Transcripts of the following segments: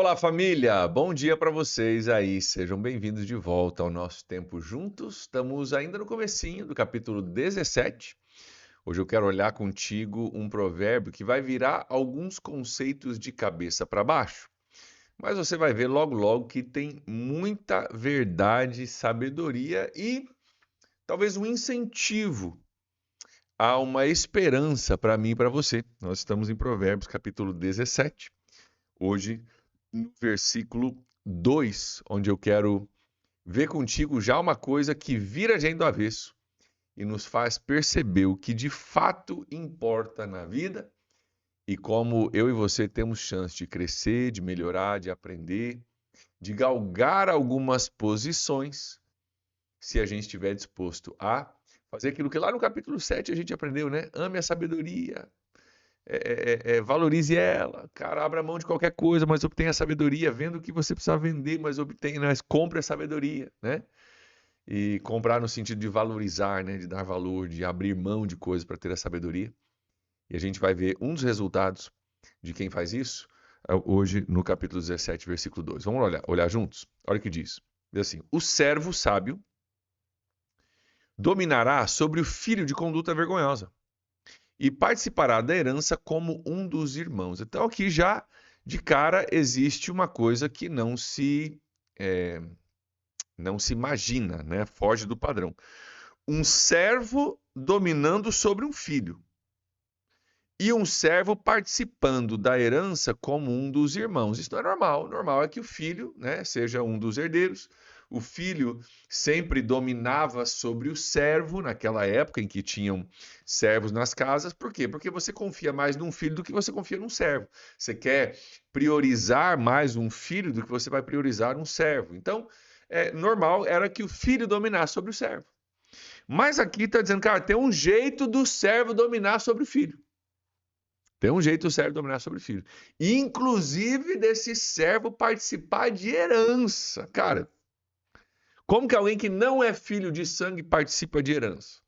Fala família, bom dia para vocês aí, sejam bem-vindos de volta ao nosso tempo juntos. Estamos ainda no comecinho do capítulo 17. Hoje eu quero olhar contigo um provérbio que vai virar alguns conceitos de cabeça para baixo, mas você vai ver logo logo que tem muita verdade, sabedoria e talvez um incentivo a uma esperança para mim e para você. Nós estamos em Provérbios capítulo 17. Hoje no versículo 2, onde eu quero ver contigo já uma coisa que vira a gente do avesso e nos faz perceber o que de fato importa na vida e como eu e você temos chance de crescer, de melhorar, de aprender, de galgar algumas posições, se a gente estiver disposto a fazer aquilo que lá no capítulo 7 a gente aprendeu, né? Ame a sabedoria, valorize ela, cara, abra mão de qualquer coisa, mas obtenha sabedoria, vendo o que você precisa vender, mas obtenha, mas compre a sabedoria, né? E comprar no sentido de valorizar, né? De dar valor, de abrir mão de coisas para ter a sabedoria. E a gente vai ver um dos resultados de quem faz isso hoje no capítulo 17, versículo 2. Vamos olhar juntos? Olha o que diz. Diz assim: o servo sábio dominará sobre o filho de conduta vergonhosa e participará da herança como um dos irmãos. Então aqui já de cara existe uma coisa que é, não se imagina, né? Foge do padrão. Um servo dominando sobre um filho e um servo participando da herança como um dos irmãos. Isso não é normal. O normal é que o filho, né, seja um dos herdeiros. O filho sempre dominava sobre o servo naquela época em que tinham servos nas casas. Por quê? Porque você confia mais num filho do que você confia num servo. Você quer priorizar mais um filho do que você vai priorizar um servo. Então, normal era que o filho dominasse sobre o servo. Mas aqui está dizendo, cara, tem um jeito do servo dominar sobre o filho. Tem um jeito do servo dominar sobre o filho. Inclusive desse servo participar de herança. Cara, como que alguém que não é filho de sangue participa de herança?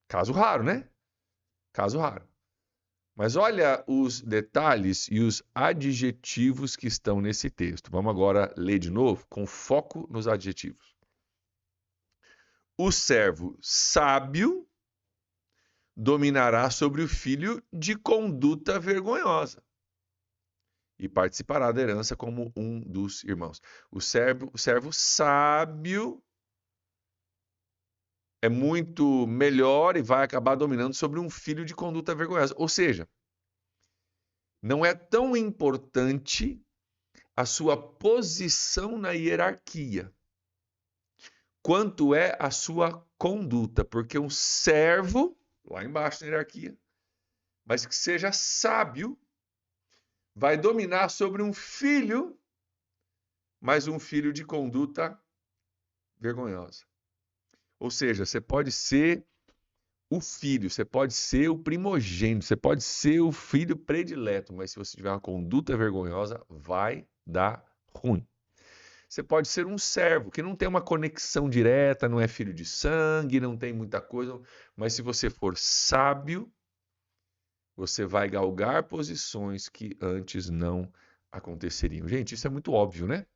Caso raro, né? Caso raro. Mas olha os detalhes e os adjetivos que estão nesse texto. Vamos agora ler de novo, com foco nos adjetivos. O servo sábio dominará sobre o filho de conduta vergonhosa e participará da herança como um dos irmãos. O servo sábio é muito melhor e vai acabar dominando sobre um filho de conduta vergonhosa. Ou seja, não é tão importante a sua posição na hierarquia quanto é a sua conduta, porque um servo, lá embaixo na hierarquia, mas que seja sábio, vai dominar sobre um filho, mas um filho de conduta vergonhosa. Ou seja, você pode ser o filho, você pode ser o primogênito, você pode ser o filho predileto, mas se você tiver uma conduta vergonhosa, vai dar ruim. Você pode ser um servo que não tem uma conexão direta, não é filho de sangue, não tem muita coisa, mas se você for sábio, você vai galgar posições que antes não aconteceriam. Gente, isso é muito óbvio, né?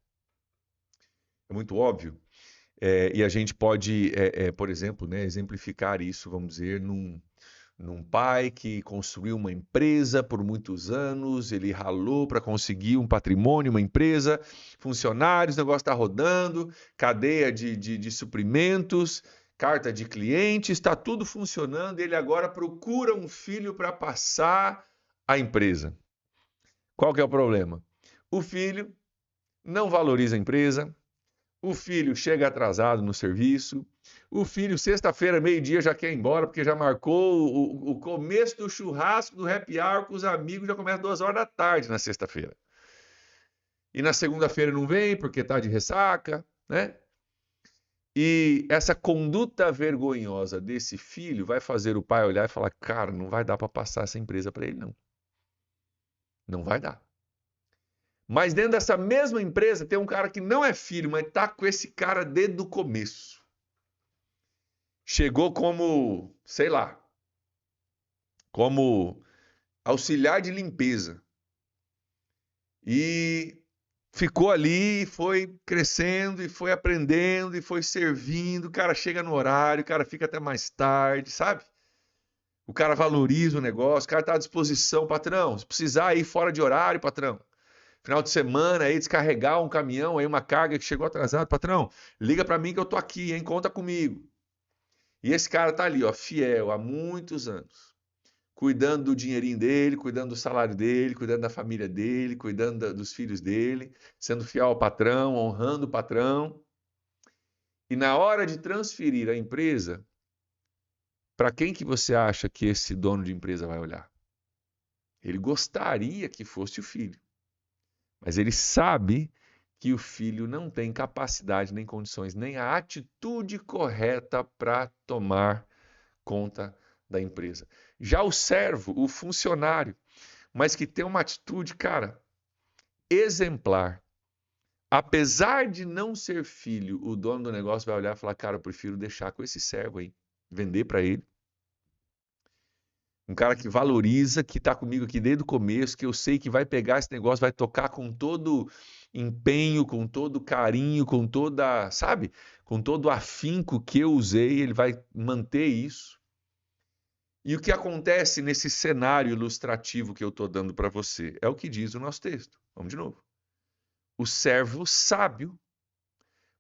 É muito óbvio. E a gente pode, por exemplo, né, exemplificar isso, vamos dizer, num pai que construiu uma empresa por muitos anos, ele ralou para conseguir um patrimônio, uma empresa, funcionários, o negócio está rodando, cadeia de suprimentos, carta de clientes, está tudo funcionando, ele agora procura um filho para passar a empresa. Qual que é o problema? O filho não valoriza a empresa, o filho chega atrasado no serviço. O filho, sexta-feira, meio-dia, já quer ir embora, porque já marcou o começo do churrasco, do happy hour com os amigos, já começa 2 horas da tarde na sexta-feira. E na segunda-feira não vem, porque está de ressaca, né? E essa conduta vergonhosa desse filho vai fazer o pai olhar e falar, cara, não vai dar para passar essa empresa para ele, não. Não vai dar. Mas dentro dessa mesma empresa tem um cara que não é filho, mas está com esse cara desde o começo. Chegou como, sei lá, como auxiliar de limpeza. E ficou ali e foi crescendo e foi aprendendo e foi servindo. O cara chega no horário, o cara fica até mais tarde, sabe? O cara valoriza o negócio, o cara está à disposição, patrão. Se precisar ir fora de horário, patrão. Final de semana aí descarregar um caminhão, aí uma carga que chegou atrasado, patrão, liga para mim que eu tô aqui, hein? Conta comigo. E esse cara tá ali, ó, fiel há muitos anos, cuidando do dinheirinho dele, cuidando do salário dele, cuidando da família dele, cuidando dos filhos dele, sendo fiel ao patrão, honrando o patrão. E na hora de transferir a empresa, para quem que você acha que esse dono de empresa vai olhar? Ele gostaria que fosse o filho, mas ele sabe que o filho não tem capacidade, nem condições, nem a atitude correta para tomar conta da empresa. Já o servo, o funcionário, mas que tem uma atitude, cara, exemplar. Apesar de não ser filho, o dono do negócio vai olhar e falar, cara, eu prefiro deixar com esse servo aí, vender para ele. Um cara que valoriza, que está comigo aqui desde o começo, que eu sei que vai pegar esse negócio, vai tocar com todo empenho, com todo carinho, com toda, sabe? Com todo afinco que eu usei, ele vai manter isso. E o que acontece nesse cenário ilustrativo que eu estou dando para você? É o que diz o nosso texto. Vamos de novo. O servo sábio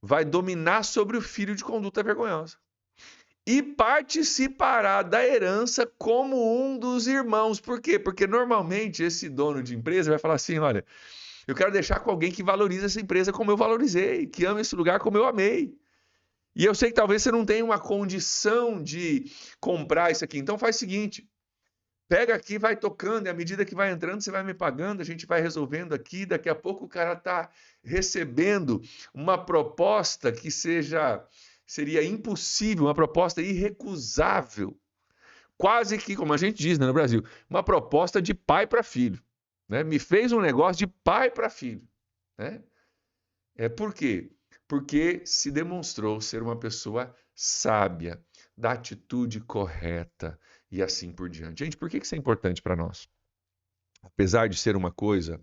vai dominar sobre o filho de conduta vergonhosa e participará da herança como um dos irmãos. Por quê? Porque normalmente esse dono de empresa vai falar assim, olha, eu quero deixar com alguém que valorize essa empresa como eu valorizei, que ama esse lugar como eu amei. E eu sei que talvez você não tenha uma condição de comprar isso aqui. Então faz o seguinte, pega aqui, vai tocando, e à medida que vai entrando, você vai me pagando, a gente vai resolvendo aqui, daqui a pouco o cara está recebendo uma proposta que seria impossível, uma proposta irrecusável, quase que, como a gente diz, né, no Brasil, uma proposta de pai para filho. Né? Me fez um negócio de pai para filho. Né? Por quê? Porque se demonstrou ser uma pessoa sábia, da atitude correta e assim por diante. Gente, por que isso é importante para nós? Apesar de ser uma coisa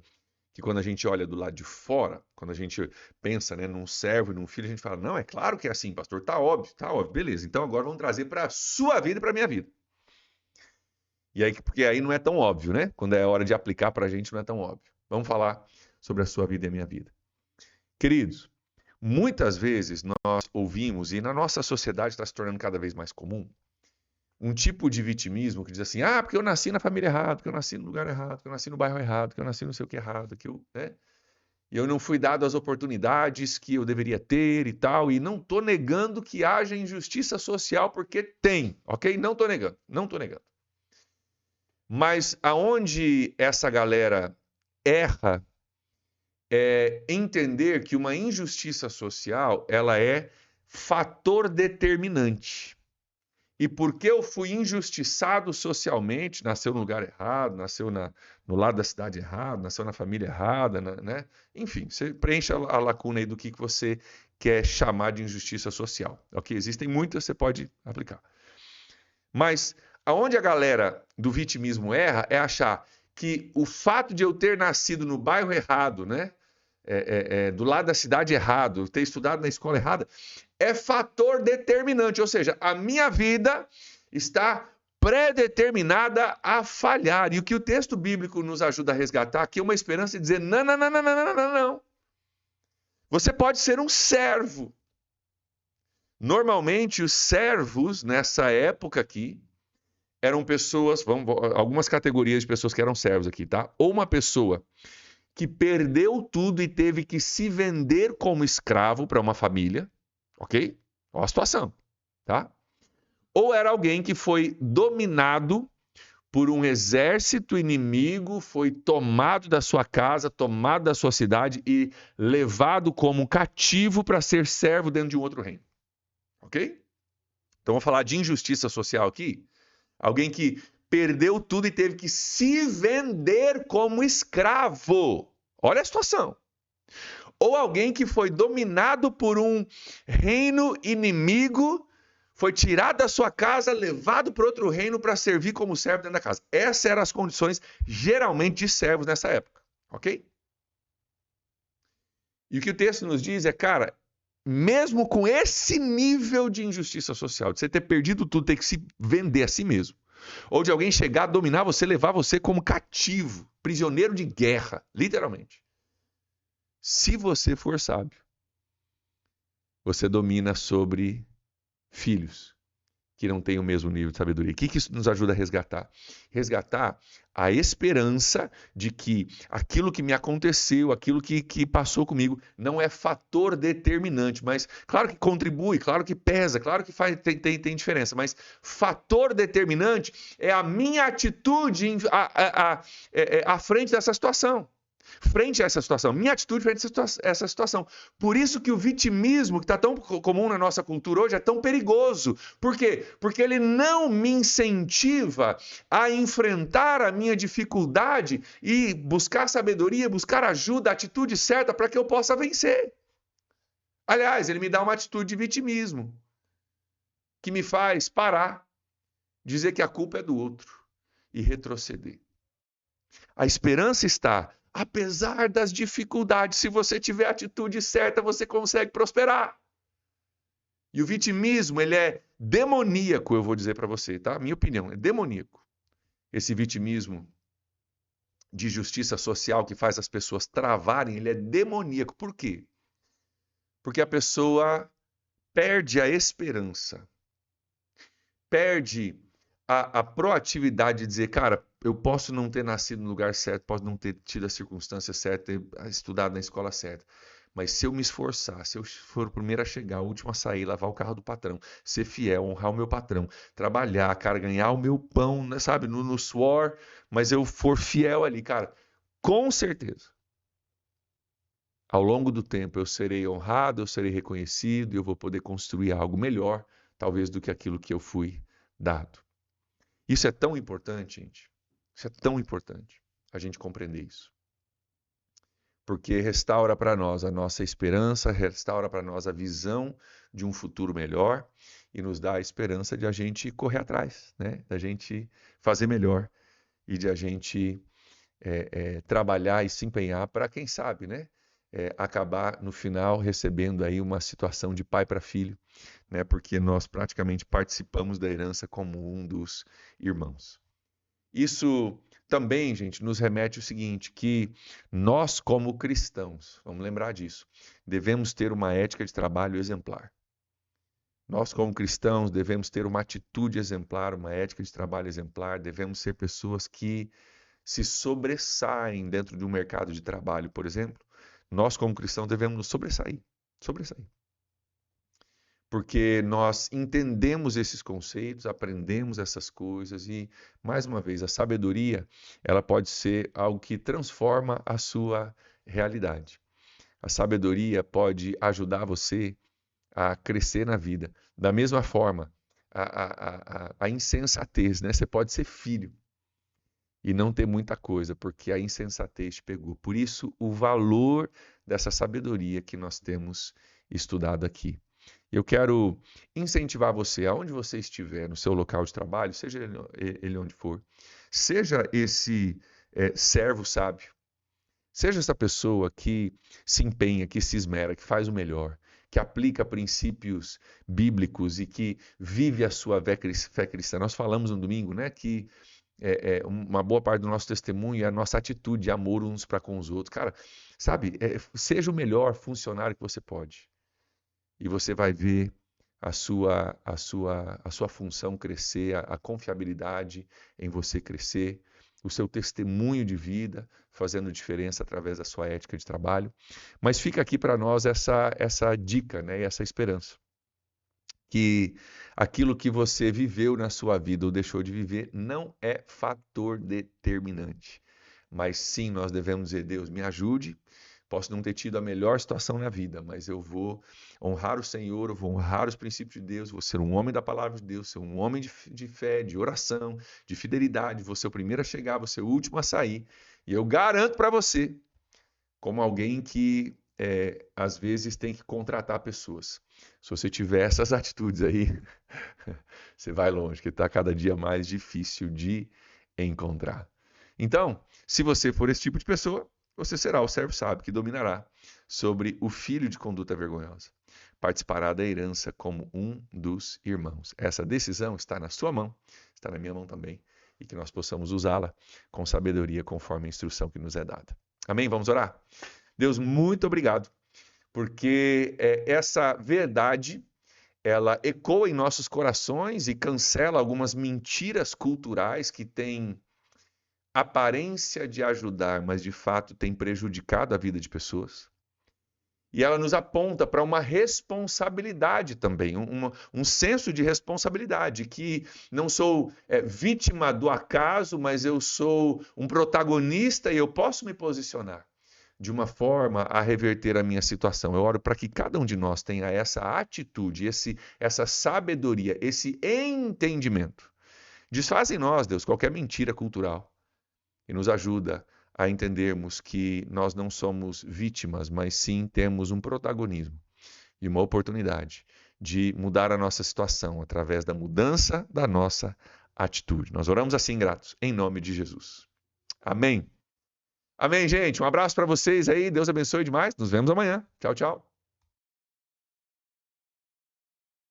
que quando a gente olha do lado de fora, quando a gente pensa, né, num servo e num filho, a gente fala, não, é claro que é assim, pastor, tá óbvio, beleza. Então agora vamos trazer para a sua vida e para a minha vida. E aí, porque aí não é tão óbvio, né? Quando é hora de aplicar para a gente, não é tão óbvio. Vamos falar sobre a sua vida e a minha vida. Queridos, muitas vezes nós ouvimos, e na nossa sociedade está se tornando cada vez mais comum, um tipo de vitimismo que diz assim, ah, porque eu nasci na família errada, porque eu nasci no lugar errado, porque eu nasci no bairro errado, porque eu nasci não sei o que errado, que eu, né? E eu não fui dado as oportunidades que eu deveria ter e tal, e não estou negando que haja injustiça social, porque tem, ok? Não estou negando, não estou negando. Mas aonde essa galera erra é entender que uma injustiça social, ela é fator determinante. E porque eu fui injustiçado socialmente, nasceu no lugar errado, nasceu no lado da cidade errado, nasceu na família errada, né? Enfim, você preenche a lacuna aí do que você quer chamar de injustiça social. Ok? Existem muitas, você pode aplicar. Mas aonde a galera do vitimismo erra é achar que o fato de eu ter nascido no bairro errado, né? Do lado da cidade errado, ter estudado na escola errada, é fator determinante, ou seja, a minha vida está pré-determinada a falhar. E o que o texto bíblico nos ajuda a resgatar aqui é uma esperança de dizer, não, não, não, não, não, não, não, não. Você pode ser um servo. Normalmente, os servos, nessa época aqui, eram pessoas, algumas categorias de pessoas que eram servos aqui, tá? Ou uma pessoa que perdeu tudo e teve que se vender como escravo para uma família, ok? Olha a situação, tá? Ou era alguém que foi dominado por um exército inimigo, foi tomado da sua casa, tomado da sua cidade e levado como cativo para ser servo dentro de um outro reino, ok? Então vamos falar de injustiça social aqui. Alguém que perdeu tudo e teve que se vender como escravo. Olha a situação. Ou alguém que foi dominado por um reino inimigo, foi tirado da sua casa, levado para outro reino para servir como servo dentro da casa. Essas eram as condições, geralmente, de servos nessa época. Ok? E o que o texto nos diz é, cara, mesmo com esse nível de injustiça social, de você ter perdido tudo, ter que se vender a si mesmo, ou de alguém chegar, dominar você, levar você como cativo, prisioneiro de guerra, literalmente. Se você for sábio, você domina sobre filhos que não têm o mesmo nível de sabedoria. O que isso nos ajuda a resgatar? Resgatar a esperança de que aquilo que me aconteceu, aquilo que passou comigo, não é fator determinante, mas claro que contribui, claro que pesa, claro que tem diferença, mas fator determinante é a minha atitude à frente dessa situação. Frente a essa situação, minha atitude frente a essa situação. Por isso que o vitimismo, que está tão comum na nossa cultura hoje, é tão perigoso. Por quê? Porque ele não me incentiva a enfrentar a minha dificuldade e buscar sabedoria, buscar ajuda, a atitude certa para que eu possa vencer. Aliás, ele me dá uma atitude de vitimismo, que me faz parar, dizer que a culpa é do outro e retroceder. A esperança está... Apesar das dificuldades, se você tiver a atitude certa, você consegue prosperar. E o vitimismo, ele é demoníaco, eu vou dizer para você, tá? Minha opinião, é demoníaco. Esse vitimismo de justiça social que faz as pessoas travarem, ele é demoníaco. Por quê? Porque a pessoa perde a esperança, perde a proatividade de dizer, cara, eu posso não ter nascido no lugar certo, posso não ter tido a circunstância certa, ter estudado na escola certa. Mas se eu me esforçar, se eu for o primeiro a chegar, o último a sair, lavar o carro do patrão, ser fiel, honrar o meu patrão, trabalhar, cara, ganhar o meu pão, né, sabe, no suor, mas eu for fiel ali, cara, com certeza, ao longo do tempo eu serei honrado, eu serei reconhecido e eu vou poder construir algo melhor, talvez, do que aquilo que eu fui dado. Isso é tão importante, gente. Isso é tão importante, a gente compreender isso. Porque restaura para nós a nossa esperança, restaura para nós a visão de um futuro melhor e nos dá a esperança de a gente correr atrás, né? Da gente fazer melhor e de a gente trabalhar e se empenhar para, quem sabe, né? Acabar no final recebendo aí uma situação de pai para filho, né? Porque nós praticamente participamos da herança como um dos irmãos. Isso também, gente, nos remete ao seguinte, que nós como cristãos, vamos lembrar disso, devemos ter uma ética de trabalho exemplar. Nós como cristãos devemos ter uma atitude exemplar, uma ética de trabalho exemplar, devemos ser pessoas que se sobressaem dentro de um mercado de trabalho, por exemplo. Nós como cristãos devemos nos sobressair. Porque nós entendemos esses conceitos, aprendemos essas coisas e, mais uma vez, a sabedoria, ela pode ser algo que transforma a sua realidade. A sabedoria pode ajudar você a crescer na vida. Da mesma forma, a insensatez, né? Você pode ser filho e não ter muita coisa, porque a insensatez te pegou. Por isso, o valor dessa sabedoria que nós temos estudado aqui. Eu quero incentivar você, aonde você estiver, no seu local de trabalho, seja ele onde for, seja esse servo sábio, seja essa pessoa que se empenha, que se esmera, que faz o melhor, que aplica princípios bíblicos e que vive a sua fé cristã. Nós falamos no domingo, né, que uma boa parte do nosso testemunho é a nossa atitude de amor uns para com os outros. Cara, sabe, seja o melhor funcionário que você pode. E você vai ver a sua função crescer, a confiabilidade em você crescer, o seu testemunho de vida fazendo diferença através da sua ética de trabalho. Mas fica aqui para nós essa dica, né, e essa esperança. Que aquilo que você viveu na sua vida ou deixou de viver não é fator determinante. Mas sim, nós devemos dizer, Deus, me ajude. Posso não ter tido a melhor situação na vida, mas eu vou honrar o Senhor, eu vou honrar os princípios de Deus, vou ser um homem da palavra de Deus, ser um homem de fé, de oração, de fidelidade, vou ser o primeiro a chegar, vou ser o último a sair. E eu garanto para você, como alguém que às vezes tem que contratar pessoas. Se você tiver essas atitudes aí, você vai longe, que está cada dia mais difícil de encontrar. Então, se você for esse tipo de pessoa, você será o servo sábio que dominará sobre o filho de conduta vergonhosa. Participará da herança como um dos irmãos. Essa decisão está na sua mão, está na minha mão também, e que nós possamos usá-la com sabedoria conforme a instrução que nos é dada. Amém? Vamos orar? Deus, muito obrigado, porque essa verdade, ela ecoa em nossos corações e cancela algumas mentiras culturais que têm aparência de ajudar, mas de fato têm prejudicado a vida de pessoas. E ela nos aponta para uma responsabilidade também, um senso de responsabilidade, que não sou vítima do acaso, mas eu sou um protagonista e eu posso me posicionar de uma forma a reverter a minha situação. Eu oro para que cada um de nós tenha essa atitude, essa sabedoria, esse entendimento. Desfaz em nós, Deus, qualquer mentira cultural e nos ajuda a entendermos que nós não somos vítimas, mas sim temos um protagonismo e uma oportunidade de mudar a nossa situação através da mudança da nossa atitude. Nós oramos assim, gratos, em nome de Jesus. Amém. Amém, gente. Um abraço para vocês aí. Deus abençoe demais. Nos vemos amanhã. Tchau, tchau.